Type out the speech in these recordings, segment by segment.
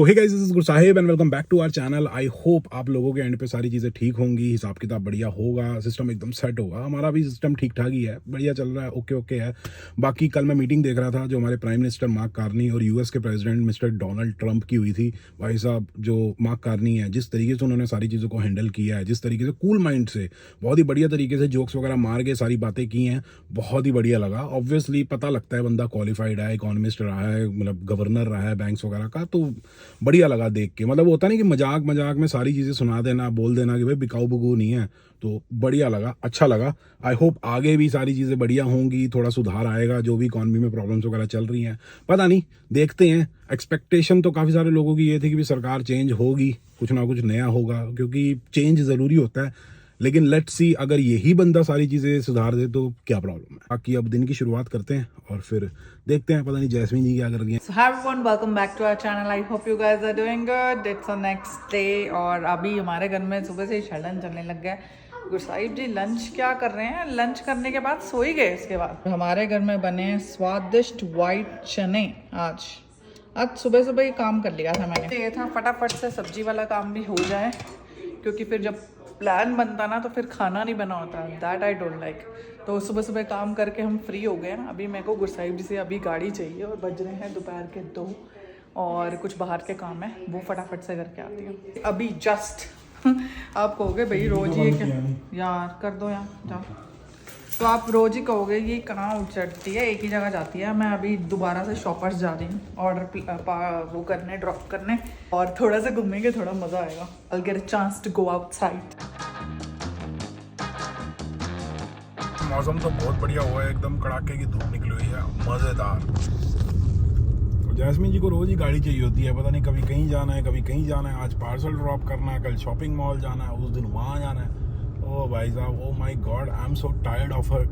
तो hey guys, this is Guru Sahib and welcome back to our channel. I hope आप लोगों के एंड पे सारी चीज़ें ठीक होंगी, हिसाब किताब बढ़िया होगा, सिस्टम एकदम सेट होगा। हमारा भी सिस्टम ठीक ठाक ही है, बढ़िया चल रहा है, ओके ओके है। बाकी कल मैं मीटिंग देख रहा था जो हमारे प्राइम मिनिस्टर मार्क कार्नी और यूएस के प्रेसिडेंट मिस्टर डोनाल्ड ट्रंप की हुई थी। भाई साहब, जो मार्क कार्नी है, जिस तरीके से उन्होंने सारी चीज़ों को हैंडल किया है, जिस तरीके से कूल माइंड से, बहुत ही बढ़िया तरीके से जोक्स वगैरह मार के सारी बातें की हैं, बहुत ही बढ़िया लगा। ऑब्वियसली पता लगता है बंदा क्वालिफाइड है, इकोनॉमिस्ट रहा है, मतलब गवर्नर रहा है बैंक्स वगैरह का, तो बढ़िया लगा देख के। मतलब होता नहीं कि मजाक मजाक में सारी चीज़ें सुना देना, बोल देना कि भाई बिकाऊ बगू नहीं है, तो बढ़िया लगा, अच्छा लगा। आई होप आगे भी सारी चीज़ें बढ़िया होंगी, थोड़ा सुधार आएगा। जो भी इकॉनमी में प्रॉब्लम्स वगैरह चल रही हैं, पता नहीं, देखते हैं। एक्सपेक्टेशन तो काफ़ी सारे लोगों की ये थी कि भी सरकार चेंज होगी, कुछ ना कुछ नया होगा, क्योंकि चेंज ज़रूरी होता है। लेकिन लेट्स सी, अगर यही बंदा सारी चीज़ें सुधार दे तो क्या प्रॉब्लम है। बाकी अब दिन की शुरुआत करते हैं और फिर देखते हैं, पता नहीं जैस्मीन जी क्या कर रही हैं। So hi everyone, welcome back to our channel. I hope you guys are doing good. It's the next day और अभी हमारे घर में सुबह से ही शलन चलने लग गया है। गुरसाहिब जी लंच क्या कर रहे हैं? लंच करने के बाद सो ही गए। इसके बाद हमारे घर में बने स्वादिष्ट वाइट चने। आज सुबह सुबह ही काम कर लिया था मैंने। ये था फटाफट से सब्जी वाला काम भी हो जाए, क्योंकि फिर जब प्लान बनता ना तो फिर खाना नहीं बना होता। That I don't like. तो सुबह सुबह काम करके हम फ्री हो गए हैं। अभी मेरे को गुरसाहिब जी से अभी गाड़ी चाहिए और बज रहे हैं दोपहर के 2 और कुछ बाहर के काम है, वो फटाफट से करके आती हूँ अभी जस्ट। आप कहोगे भाई रोज ये क्या यार कर दो यार जाओ, तो आप रोज ही कहोगे ये कहाँ उचटती है, एक ही जगह जाती है। मैं अभी दोबारा से शॉपर्स जा रही हूँ ऑर्डर वो करने, ड्रॉप करने, और थोड़ा सा घूमेंगे, थोड़ा मज़ा आएगा। I'll get a chance to go outside. मौसम तो बहुत बढ़िया हुआ है, एकदम कड़ाके की धूप निकली हुई है, मज़ेदार। जैस्मीन जी को रोज ही गाड़ी चाहिए होती है, पता नहीं कभी कहीं जाना है, कभी कहीं जाना है। आज पार्सल ड्रॉप करना है, कल शॉपिंग मॉल जाना है, उस दिन वहाँ जाना है। ओ भाई साहब, oh my god, I am so tired of her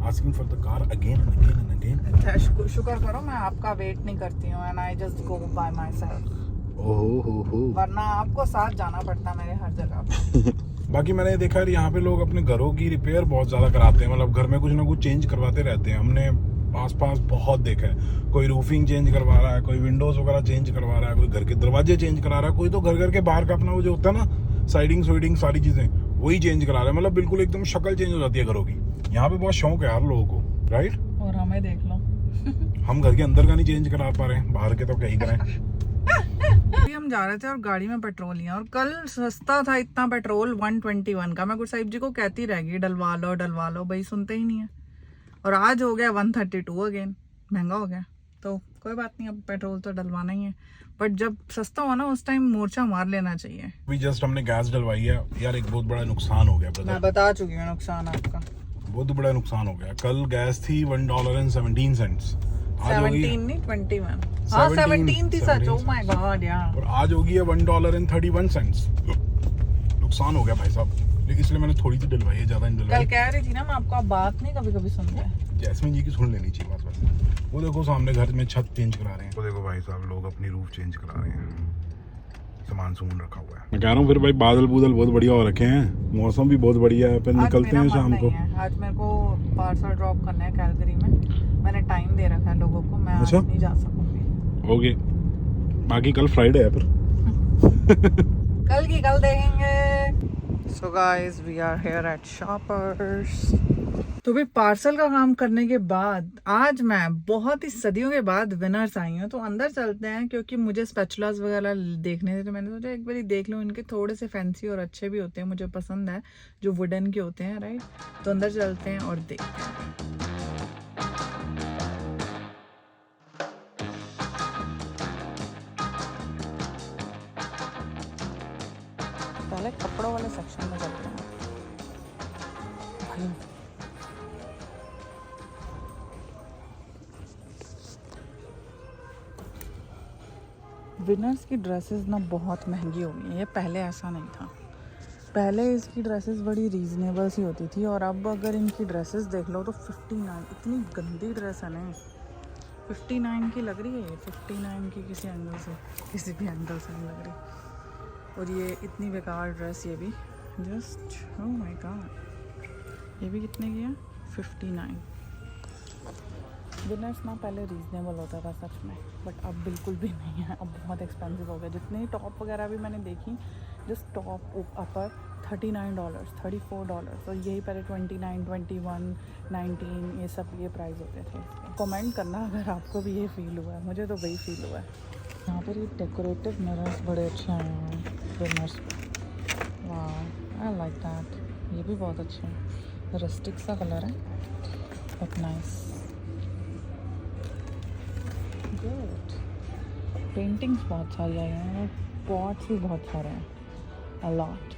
asking for the car again and again and again. अच्छा, शुक्र करो मैं आपका वेट नहीं करती हूँ and I just go by myself. ओहो, वरना आपको साथ जाना पड़ता मेरे हर जगह पे। बाकी मैंने देखा है यहाँ पे लोग अपने घरों की रिपेयर बहुत ज़्यादा कराते हैं, मतलब घर में कुछ ना कुछ चेंज करवाते रहते हैं। हमने आसपास बहुत देखा है, कोई रूफिंग चेंज करवा रहा है, कोई विंडोज वगैरह चेंज करवा रहा है, कोई घर के दरवाजे चेंज करा रहा है, कोई तो घर के बाहर का अपना वो जो होता है ना, साइडिंग सारी चीज़ें वही चेंज करा रहा है। मतलब बिल्कुल एकदम शक्ल चेंज हो जाती है घरों की। यहाँ पे बहुत शौक है यार लोगों को, राइट? और हमें देख लो। हम घर के अंदर का नहीं चेंज करा पा रहे हैं, बाहर के तो क्या ही करें। अभी हम जा रहे थे और गाड़ी में पेट्रोल लिया, और कल सस्ता था इतना पेट्रोल 121 का। मैं गुरसाहिब जी को कहती रह गई डलवा लो, भाई सुनते ही नहीं है। और आज हो गया 132 अगेन, महंगा हो गया। तो कोई बात नहीं, अब पेट्रोल तो डलवाना ही है, बट जब सस्ता हो ना उस टाइम मोर्चा मार लेना चाहिए। अभी जस्ट हमने गैस डलवाई है यार, एक बहुत बड़ा नुकसान हो गया ब्रदर। मैं बता चुकी हूँ नुकसान आपका, बहुत बड़ा नुकसान हो गया। कल गैस थी $1.17, आज होगी 17 नहीं 21। हाँ 17 थी सच। ओह माय गॉड यार। और आज होगी है $1.31। नुकसान हो गया भाई साहब, लेकिन इसलिए मैंने थोड़ी सी डलवाई है, ज्यादा नहीं कल डलवाई। कह रही थी ना मैं आपको, आप बात नहीं कभी कभी सुनते। जैस्मीन जी की सुन लेनी चाहिए बात बस। वो देखो सामने घर में छत चेंज करा रहे हैं, वो देखो भाई साहब लोग अपनी रूफ चेंज करा रहे हैं, सामान सुमन रखा हुआ है। मैं कह रहा हूँ फिर भाई, बादल बहुत बढ़िया हो रखे हैं, मौसम भी बहुत बढ़िया है, फिर निकलते हैं शाम को। आज मेरे को पार्सल ड्रॉप करना है कैलगरी में, मैंने टाइम दे रखा है लोगों को, मैं आज नहीं जा सकूंगी। ओके, बाकी कल फ्राइडे है फिर। कल की कल देखेंगे। So guys, we are here at Shoppers. तो भी पार्सल का काम करने के बाद आज मैं बहुत ही सदियों के बाद विनर्स आई हूँ, तो अंदर चलते हैं, क्योंकि मुझे स्पैचुलास वगैरह देखने थे, तो मैंने सोचा एक बार देख लूँ। इनके थोड़े से फैंसी और अच्छे भी होते हैं, मुझे पसंद है जो वुडन के होते हैं, राइट? तो अंदर चलते हैं और देखते हैं। पहले कपड़ों वाले सेक्शन में चलते हैं। विनर्स की ड्रेसेस ना बहुत महंगी हो गई है, ये पहले ऐसा नहीं था। पहले इसकी ड्रेसेस बड़ी रीज़नेबल सी होती थी, और अब अगर इनकी ड्रेसेस देख लो तो 59, इतनी गंदी ड्रेस है ना, 59 की लग रही है ये, 59 की किसी एंगल से, किसी भी एंगल से नहीं लग रही। और ये इतनी बेकार ड्रेस, ये भी जस्ट ओह माय गॉड, ये भी कितने की है? 59। विनर्स ना पहले रीज़नेबल होता था सच में, बट अब बिल्कुल भी नहीं है, अब बहुत एक्सपेंसिव हो गया। जितने ही टॉप वगैरह भी मैंने देखी, जस्ट टॉप अपर $39, $34, और यही पहले 29, 21, 19 ये सब ये प्राइस होते थे। कमेंट करना अगर आपको भी ये फील हुआ है, मुझे तो वही फील हुआ है। यहाँ पर ये डेकोरेटिव मिरर्स बड़े अच्छे आए हैं विनर्स पे। वाह, आई लाइक दैट, ये भी बहुत अच्छे हैं। रस्टिक सा कलर है बट नाइस, गुड। पेंटिंग्स बहुत सारी आई हैं और पॉट्स भी बहुत सारे हैं, अ लॉट,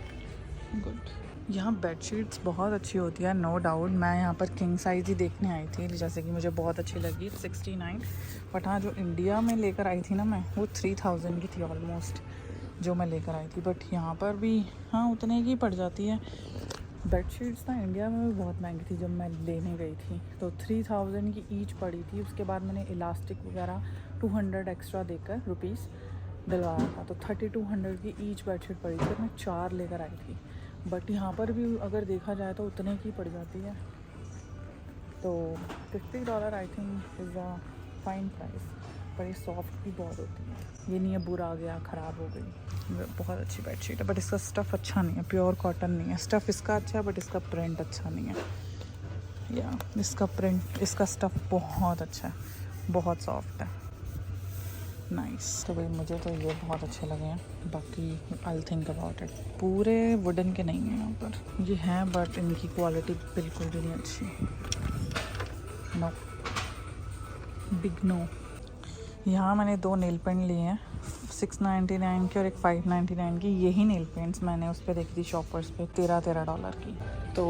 गुड। यहाँ बेडशीट्स बहुत अच्छी होती है, नो डाउट। मैं यहाँ पर किंग साइज़ ही देखने आई थी, जैसे कि मुझे बहुत अच्छी लगी 69। बट हाँ, जो इंडिया में लेकर आई थी ना मैं, वो 3000 की थी ऑलमोस्ट जो मैं लेकर आई थी। बट यहाँ पर भी हाँ उतने की पड़ जाती है। बेडशीट्स ना इंडिया में भी बहुत महंगी थी जब मैं लेने गई थी, तो 3000 की ईच पड़ी थी। उसके बाद मैंने इलास्टिक वगैरह 200 एक्स्ट्रा देकर रुपीस दिलवाया था, तो 3200 की ईच बेडशीट पड़ी थी। मैं 4 लेकर आई थी। बट यहाँ पर भी अगर देखा जाए तो उतने की पड़ जाती है, तो $50 I think is a fine price. पर ये सॉफ्ट भी बहुत होती है, ये नहीं है बुरा आ गया ख़राब हो गई। बहुत अच्छी बेडशीट है, बट इसका स्टफ़ अच्छा नहीं है, प्योर कॉटन नहीं है। स्टफ़ इसका अच्छा है बट इसका प्रिंट अच्छा नहीं है। या इसका प्रिंट, इसका स्टफ़ बहुत अच्छा है, बहुत सॉफ्ट है, नाइस। तो भाई मुझे तो ये बहुत अच्छे लगे हैं, बाकी आई थिंक अबाउट इट। पूरे वुडन के नहीं हैं यहाँ पर, ये हैं बट इनकी क्वालिटी बिल्कुल भी नहीं अच्छी, नो, बिग नो। यहाँ मैंने 2 नेल पेंट लिए हैं, 699 की और एक 599 की। यही नेल पेंट्स मैंने उस पर देखी थी शॉपर्स पे, $13 की। तो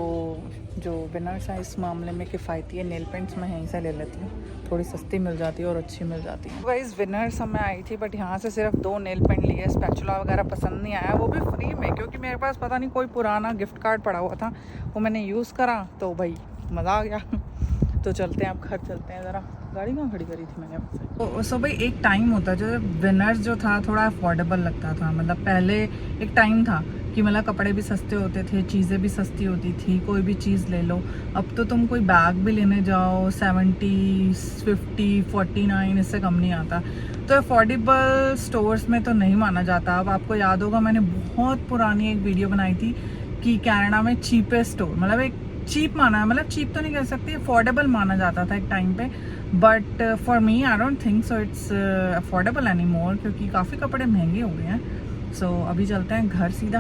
जो विनर्स है इस मामले में किफ़ायती है, नेल पेंट्स मैं यहीं से ले लेती हूँ, थोड़ी सस्ती मिल जाती है और अच्छी मिल जाती है। वाइज विनर्स मैं आई थी, बट यहाँ से सिर्फ 2 नेल पेंट लिए। स्पैचुला वगैरह पसंद नहीं आया, वो भी फ्री में, क्योंकि मेरे पास पता नहीं कोई पुराना गिफ्ट कार्ड पड़ा हुआ था, वो मैंने यूज़ करा तो भाई मज़ा आ गया। तो चलते हैं, अब घर चलते हैं। ज़रा गाड़ी कहाँ खड़ी करी थी मैंने आपसे। तो सो भाई एक टाइम होता है जो विनर्स जो था थोड़ा अफोर्डेबल लगता था। मतलब पहले एक टाइम था कि मतलब कपड़े भी सस्ते होते थे, चीज़ें भी सस्ती होती थी, कोई भी चीज़ ले लो। अब तो तुम कोई बैग भी लेने जाओ 70, 50, 49 इससे कम नहीं आता। तो अफोर्डेबल स्टोर्स में तो नहीं माना जाता। अब आपको याद होगा मैंने बहुत पुरानी एक वीडियो बनाई थी कि कनाडा में चीपेस्ट स्टोर, मतलब एक चीप माना है, मतलब चीप तो नहीं कह सकती, अफोर्डेबल माना जाता था एक टाइम पे। But for me I don't think so it's affordable any more, क्योंकि काफ़ी कपड़े महंगे हो गए हैं। सो अभी चलते हैं घर सीधा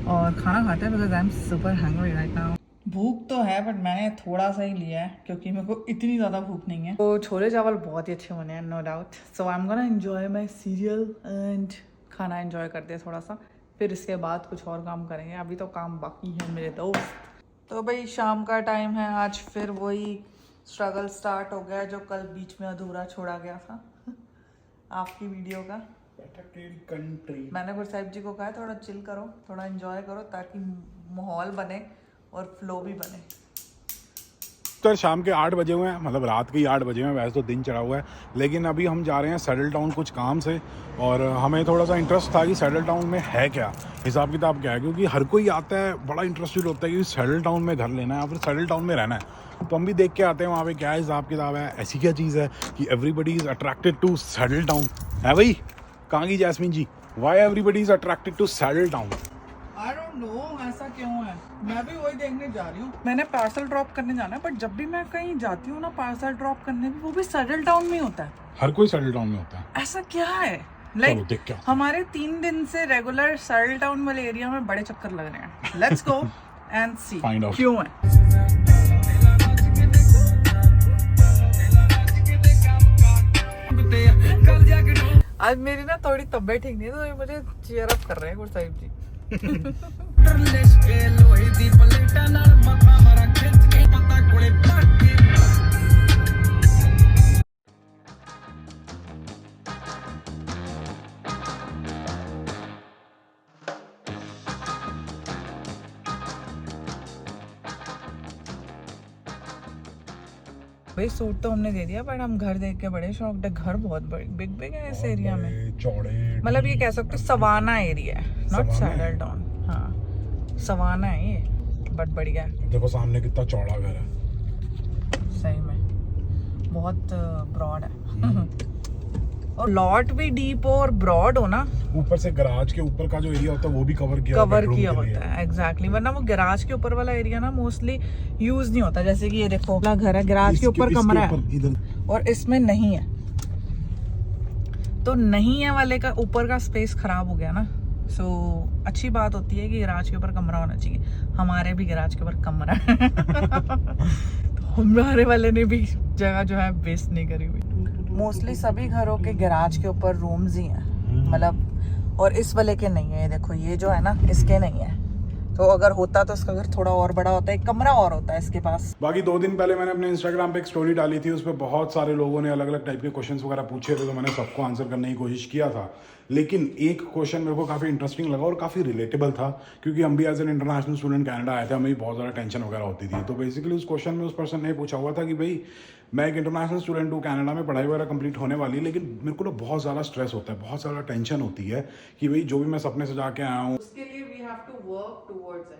और खाना खाते हैं, because I am super hungry right now. भूख तो है बट मैंने थोड़ा सा ही लिया है, क्योंकि मेरे को इतनी ज़्यादा भूख नहीं है। तो छोले चावल बहुत ही अच्छे बने हैं, no doubt. So I am gonna enjoy my serial and खाना एंजॉय करते हैं थोड़ा सा, फिर इसके बाद कुछ और काम करेंगे। अभी तो काम बाकी है मेरे दोस्त। तो भाई शाम का टाइम है, आज फिर वही स्ट्रगल स्टार्ट हो गया जो कल बीच में अधूरा छोड़ा गया था आपकी वीडियो का। कंट्री मैंने गुरसाहिब जी को कहा थोड़ा चिल करो, थोड़ा एंजॉय करो, ताकि माहौल बने और फ्लो भी बने। तो शाम के 8 बजे हुए हैं, मतलब रात के ही 8 बजे हुए हैं। वैसे तो दिन चढ़ा हुआ है, लेकिन अभी हम जा रहे हैं सैडल टाउन कुछ काम से। और हमें थोड़ा सा इंटरेस्ट था कि सैडल टाउन में है क्या, हिसाब किताब क्या है, क्योंकि हर कोई आता है बड़ा इंटरेस्टेड होता है कि सैडल टाउन में घर लेना है या फिर सैडल टाउन में रहना है। तो हम भी देख के आते हैं वहाँ पे क्या हिसाब किताब है। ऐसी क्या चीज़ है कि everybody is attracted to saddle town है भाई। कहाँ की Jasmine ji, why everybody is attracted to saddle town? I don't know, ऐसा क्यों है, मैं भी वही देखने जा रही हूँ। मैंने पार्सल ड्रॉप करने जाना है, बट जब भी मैं कहीं जाती हूँ ना पार्सल ड्रॉप करने भी, वो भी सैडल टाउन में होता है। हर कोई सैडल टाउन में होता है, ऐसा क्या है? लाइक हमारे 3 दिन से रेगुलर सैडल टाउन वाले एरिया में बड़े चक्कर लग रहे हैं। लेट्स गो एंड सी क्यों है। आज मेरी ना थोड़ी तबीयत ठीक नहीं है, तो ये मुझे चीयर अप कर रहे हैं गुरसाहिब जी। भाई सूट तो हमने दे दिया, बट हम घर देख के बड़े शौक है। घर बहुत बड़े बिग बिग है इस एरिया में, चौड़े, मतलब ये कह सकते सवाना एरिया है, नॉट सैडल टाउन। हाँ सवाना है ये, बट बढ़िया है। देखो सामने कितना चौड़ा घर है, सही में बहुत ब्रॉड है और लॉट भी डीप हो और ब्रॉड हो ना, ऊपर से गैराज के ऊपर का जो एरिया होता है वो भी कवर किया होता है एग्जैक्टली। वरना वो गैराज के ऊपर वाला एरिया ना मोस्टली यूज नहीं होता। जैसे कि ये देखो अपना घर है, गैराज के ऊपर कमरा है और इसमें नहीं है, तो नहीं है वाले का ऊपर का स्पेस खराब हो गया ना। सो अच्छी बात होती है कि गैराज के ऊपर कमरा होना चाहिए। हमारे भी गैराज के ऊपर कमरा है तो हमारे वाले ने भी जगह जो है वेस्ट नहीं करी हुई। मोस्टली सभी घरों के गैराज के ऊपर रूम्स ही हैं, मतलब, और इस वाले के नहीं है। ये देखो ये जो है ना इसके नहीं है, तो अगर होता तो इसका घर थोड़ा और बड़ा होता है, एक कमरा और होता है इसके पास। बाकी 2 दिन पहले मैंने अपने इंस्टाग्राम पे एक स्टोरी डाली थी, उस पर बहुत सारे लोगों ने अलग अलग टाइप के क्वेश्चंस वगैरह पूछे थे, तो मैंने सबको आंसर करने की कोशिश किया था। लेकिन एक क्वेश्चन मेरे को काफ़ी इंटरेस्टिंग लगा और काफ़ी रिलेटेबल था, क्योंकि हम भी as an international student Canada आए थे, हमें भी बहुत ज़्यादा टेंशन वगैरह होती थी। तो बेसिकली उस क्वेश्चन में उस पर्सन ने पूछा हुआ था कि भाई मैं एक इंटरनेशनल स्टूडेंट हूँ, कनाडा में पढ़ाई वगैरह कंप्लीट होने वाली है, लेकिन मेरे को ना बहुत ज़्यादा स्ट्रेस होता है, बहुत ज़्यादा टेंशन होती है कि भाई जो भी मैं सपने सजा के आया हूँ उसके लिए we have to work towards it.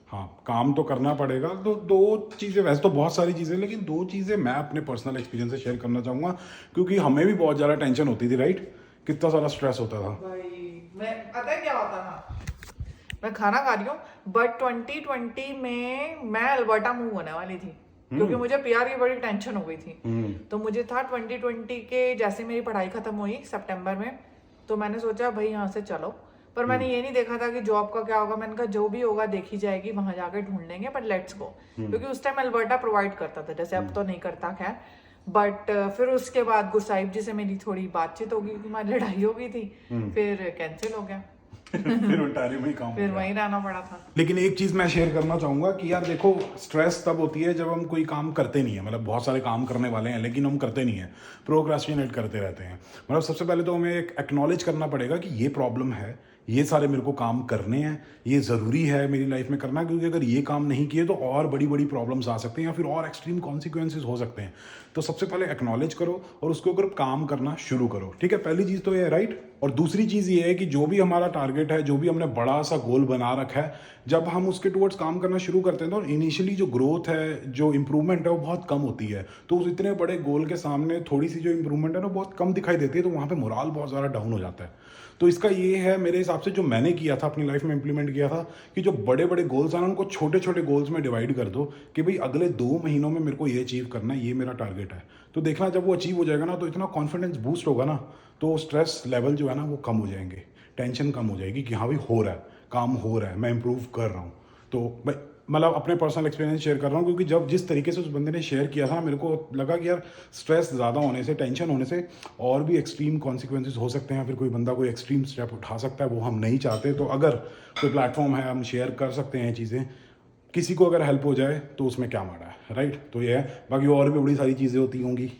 हाँ, काम तो करना पड़ेगा। तो 2 चीज़ें, वैसे तो बहुत सारी चीज़ें, लेकिन 2 चीज़ें मैं अपने पर्सनल एक्सपीरियंस से शेयर करना चाहूँगा, क्योंकि हमें भी बहुत ज़्यादा टेंशन होती थी, राइट? कितना सारा स्ट्रेस होता था। भाई मैं पता है क्या होता था, मैं खाना खा रही हूँ बट 2020 में मैं अल्बर्टा मूव होने वाली थी, क्योंकि मुझे पीआर की बड़ी टेंशन हो गई थी। तो मुझे था 2020 के जैसे मेरी पढ़ाई खत्म हुई सितंबर में, तो मैंने सोचा भाई यहाँ से चलो, पर मैंने ये नहीं देखा था कि जॉब का क्या होगा। मैंने कहा जो भी होगा देखी जाएगी, वहां जाकर ढूंढ लेंगे, बट लेट्स गो। क्योंकि उस टाइम अल्बर्टा प्रोवाइड करता था, जैसे अब तो नहीं करता खैर। बट फिर उसके बाद गुरसाहिब जी से मेरी थोड़ी बातचीत हो गई, हमारी लड़ाई हो गई थी, फिर कैंसिल हो गया फिर ओंटारियो में ही काम, फिर वहीं रहना पड़ा था। लेकिन एक चीज़ मैं शेयर करना चाहूँगा कि यार देखो, स्ट्रेस तब होती है जब हम कोई काम करते नहीं है, मतलब बहुत सारे काम करने वाले हैं लेकिन हम करते नहीं है, प्रोक्रेस्टिनेट करते रहते हैं। मतलब सबसे पहले तो हमें एक एक्नॉलेज करना पड़ेगा कि ये प्रॉब्लम है, ये सारे मेरे को काम करने हैं, ये ज़रूरी है मेरी लाइफ में करना, क्योंकि अगर ये काम नहीं किए तो और बड़ी बड़ी प्रॉब्लम्स आ सकते हैं या फिर और एक्सट्रीम कॉन्सिक्वेंसेज हो सकते हैं। तो सबसे पहले एक्नॉलेज करो और उसके ऊपर काम करना शुरू करो, ठीक है? पहली चीज़ तो ये है, राइट? और दूसरी चीज़ ये है कि जो भी हमारा टारगेट है, जो भी हमने बड़ा सा गोल बना रखा है, जब हम उसके टुवर्ड्स काम करना शुरू करते हैं तो इनिशियली जो ग्रोथ है, जो इंप्रूवमेंट है, वो बहुत कम होती है। तो उस इतने बड़े गोल के सामने थोड़ी सी जो इंप्रूवमेंट है ना बहुत कम दिखाई देती है, तो वहाँ पे मोराल बहुत ज़्यादा डाउन हो जाता है। तो इसका ये है मेरे हिसाब से, जो मैंने किया था अपनी लाइफ में इम्प्लीमेंट किया था, कि जो बड़े बड़े गोल्स हैं ना उनको छोटे छोटे गोल्स में डिवाइड कर दो कि भाई अगले 2 महीनों में मेरे को ये अचीव करना है, ये मेरा टारगेट है। तो देखना जब वो अचीव हो जाएगा ना तो इतना कॉन्फिडेंस बूस्ट होगा ना, तो स्ट्रेस लेवल जो है ना वो कम हो जाएंगे, टेंशन कम हो जाएगी कि हाँ भाई हो रहा है, काम हो रहा है, मैं इंप्रूव कर रहा हूँ। तो भाई मतलब अपने पर्सनल एक्सपीरियंस शेयर कर रहा हूँ, क्योंकि जब जिस तरीके से उस बंदे ने शेयर किया था मेरे को लगा कि यार स्ट्रेस ज़्यादा होने से, टेंशन होने से और भी एक्सट्रीम कॉन्सिक्वेंसेज हो सकते हैं, फिर कोई बंदा कोई एक्सट्रीम स्टेप उठा सकता है, वो हम नहीं चाहते। तो अगर कोई प्लेटफॉर्म है, हम शेयर कर सकते हैं चीज़ें, किसी को अगर हेल्प हो जाए तो उसमें क्या माड़ा है, राइट? तो ये है। बाकी और भी बड़ी सारी चीज़ें होती होंगी,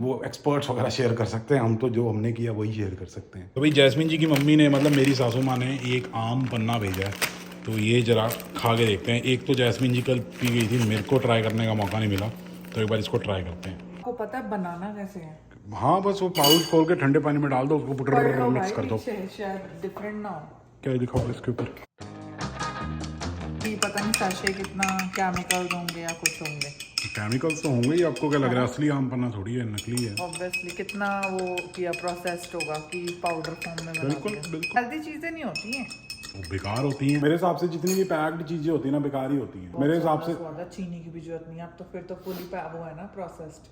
वो एक्सपर्ट्स वगैरह शेयर कर सकते हैं, हम तो जो हमने किया वही शेयर कर सकते हैं। तो भाई जैस्मिन जी की मम्मी ने, मतलब मेरी सासू माँ ने एक आम पन्ना भेजा है, तो ये ज़रा खा के देखते हैं। एक तो जैस्मिन जी कल पी गई थी, मेरे को ट्राई करने का मौका नहीं मिला, तो एक बार इसको ट्राई करते हैं। आपको पता है बनाना कैसे है? हाँ, बस वो पाउच खोल के ठंडे पानी में डाल दो, उसको पुटर मिक्स कर दो। शायद डिफरेंट ना हो। क्या लिखा हुआ इसके ऊपर? पता नहीं साशे कितना केमिकल्स होंगे या कुछ होंगे। केमिकल्स तो होंगे ही, आपको क्या लग रहा है? असली आम पन्ना थोड़ी है, नकली है। ऑब्वियसली कितना वो किया, प्रोसेस्ड होगा कि पाउडर फॉर्म में बना बिल्कुल दिया। बिल्कुल, हेल्दी चीजें नहीं होती हैं, वो बेकार होती हैं मेरे हिसाब से। जितनी भी पैक्ड चीजें होती हैं ना बेकार ही होती हैं मेरे हिसाब से। ज्यादा चीनी की भी जरूरत नहीं है अब तो, फिर तो फुली वो है ना प्रोसेस्ड।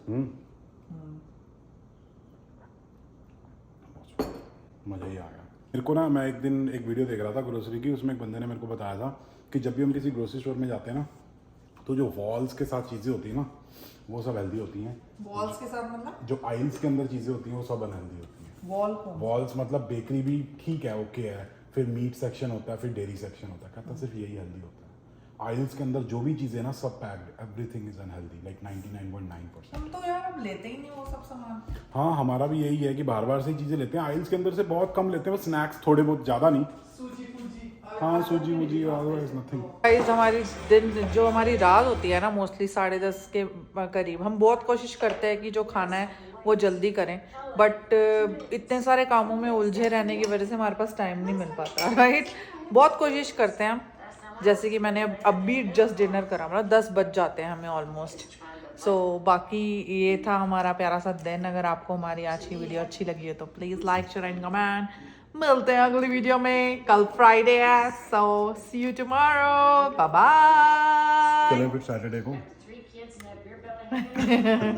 मज़ा ही आ गया मेरे को ना। मैं एक दिन एक वीडियो देख रहा था ग्रोसरी की, उसमें एक बंदे ने मेरे को बताया था कि जब भी हम किसी ग्रोसरी स्टोर में जाते हैं ना, तो जो वॉल्स के साथ चीज़ें होती हैं ना वो सब हेल्दी होती हैं। वॉल्स के साथ मतलब जो आइल्स के अंदर चीज़ें होती हैं वो सब अनहेल्दी होती हैं। वॉल्स मतलब बेकरी भी ठीक है, ओके है, फिर मीट सेक्शन होता है, फिर डेयरी सेक्शन होता है, कहता सिर्फ यही हेल्दी होता है। आइल्स के अंदर जो भी चीज़ें ना सब packed, everything is unhealthy, like 99.9%। हम तो यार अब लेते ही नहीं वो सब सामान। हाँ, हमारा भी यही है कि बार बार से चीज़ें लेते हैं, आइल्स के अंदर से बहुत कम लेते हैं, बस स्नैक्स थोड़े बहुत, ज़्यादा नहीं। हाँ, सूजी वूजी, अदरवाइज नथिंग। गाइस हमारी दिन, जो हमारी रात होती है ना मोस्टली 10:30 के करीब, हम बहुत कोशिश करते हैं कि जो खाना है वो जल्दी करें, बट इतने सारे कामों में उलझे रहने की वजह से हमारे पास टाइम नहीं मिल पाता, राइट? बहुत कोशिश करते हैं हम, जैसे कि मैंने अब भी जस्ट डिनर करा, मतलब 10 बज जाते हैं हमें ऑलमोस्ट। सो बाकी ये था हमारा प्यारा सा दिन। अगर आपको हमारी आज की वीडियो अच्छी लगी है तो please like share and comment. मिलते हैं अगली वीडियो में, कल फ्राइडे है, सो सी यू टुमारो, बाय बाय। चलो फिर सैटरडे को